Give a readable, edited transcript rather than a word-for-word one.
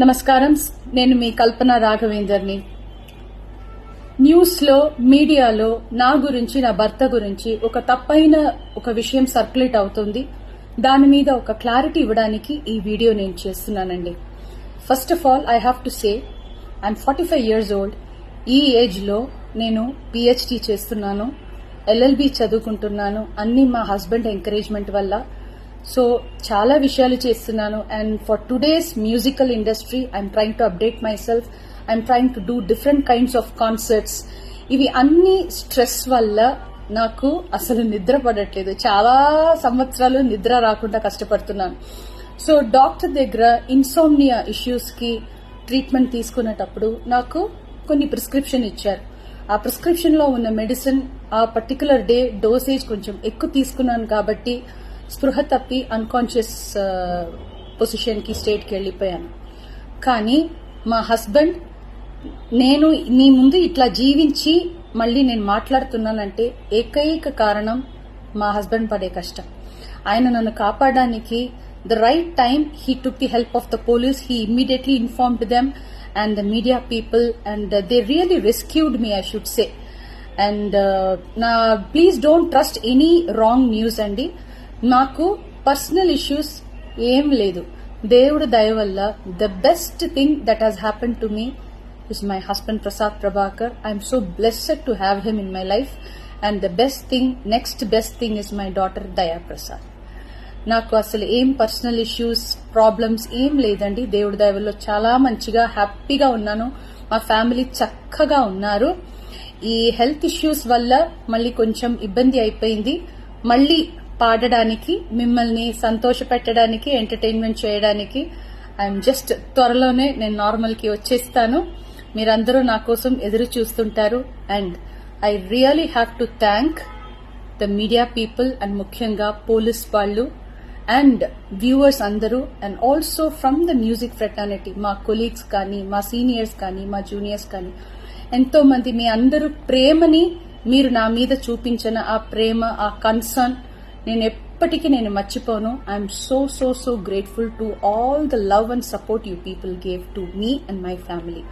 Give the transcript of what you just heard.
నమస్కారం. నేను మీ కల్పన రాఘవేందర్ని. న్యూస్లో, మీడియాలో నా గురించి, నా భర్త గురించి ఒక తప్పైన ఒక విషయం సర్క్యులేట్ అవుతుంది. దాని మీద ఒక క్లారిటీ ఇవ్వడానికి ఈ వీడియో నేను చేస్తున్నానండి. First of all I have to say I'm 45 years old. ఈ ఏజ్లో నేను పిహెచ్డి చేస్తున్నాను, ఎల్ఎల్బి చదువుకుంటున్నాను. అన్ని మా హస్బెండ్ ఎంకరేజ్మెంట్ వల్ల. సో చాలా విషయాలు చేస్తున్నాను. And for today's musical industry I'm trying to update my self. I'm trying to do different kinds of concerts. ఇవి అన్ని స్ట్రెస్ వల్ల నాకు అసలు నిద్ర పడట్లేదు. చాలా సంవత్సరాలు నిద్ర రాకుండా కష్టపడుతున్నాను. సో డాక్టర్ దగ్గర ఇన్సోమ్నియా ఇష్యూస్ కి ట్రీట్మెంట్ తీసుకునేటప్పుడు నాకు కొన్ని ప్రిస్క్రిప్షన్ ఇచ్చారు. ఆ ప్రిస్క్రిప్షన్ లో ఉన్న మెడిసిన్ ఆ పర్టికులర్ డే డోసేజ్ కొంచెం ఎక్కువ తీసుకున్నాను కాబట్టి స్పృహ తప్పి అన్కాన్షియస్ పొజిషన్ కి స్టేట్ కి వెళ్లిపోయాను. కానీ మా హస్బెండ్, నేను మీ ముందు ఇట్లా జీవించి మళ్ళీ నేను మాట్లాడుతున్నానంటే ఏకైక కారణం మా హస్బెండ్ పడే కష్టం. ఆయన నన్ను కాపాడడానికి the right time he took the help of the police. He immediately informed them and the media people and they really rescued me, I should say. And please don't trust any wrong news అండి. నాకు personal issues ఏం లేదు. దేవుడు దయ వల్ల the best thing that has happen to me is my husband Prasad Prabhakar. I'm so blessed to have him in my life. And the best thing, next best thing is my daughter దయా ప్రసాద్. నాకు అసలు ఏం personal issues, problems ఏం లేదండి. దేవుడి దయ వల్ల చాలా మంచిగా హ్యాపీగా ఉన్నాను. మా ఫ్యామిలీ చక్కగా ఉన్నారు. ఈ హెల్త్ ఇష్యూస్ వల్ల మళ్ళీ కొంచెం ఇబ్బంది అయిపోయింది. మళ్ళీ పాడడానికి, మిమ్మల్ని సంతోష పెట్టడానికి, ఎంటర్టైన్మెంట్ చేయడానికి ఐఎమ్ జస్ట్ త్వరలోనే నేను నార్మల్ కి వచ్చేస్తాను. మీరందరూ నా కోసం ఎదురు చూస్తుంటారు. And I really have to thank the media people and ముఖ్యంగా పోలీస్ వాళ్ళు అండ్ వ్యూవర్స్ అందరూ. And also from the music fraternity, మా కొలీగ్స్ కానీ, మా సీనియర్స్ కానీ, మా జూనియర్స్ కానీ, ఎంతో మంది మీ అందరూ ప్రేమని మీరు నా మీద చూపించిన ఆ ప్రేమ, ఆ కన్సర్న్ నేను ఎప్పటికీ మర్చిపోను. I'm so so so grateful to all the love and support you people gave to me and my family.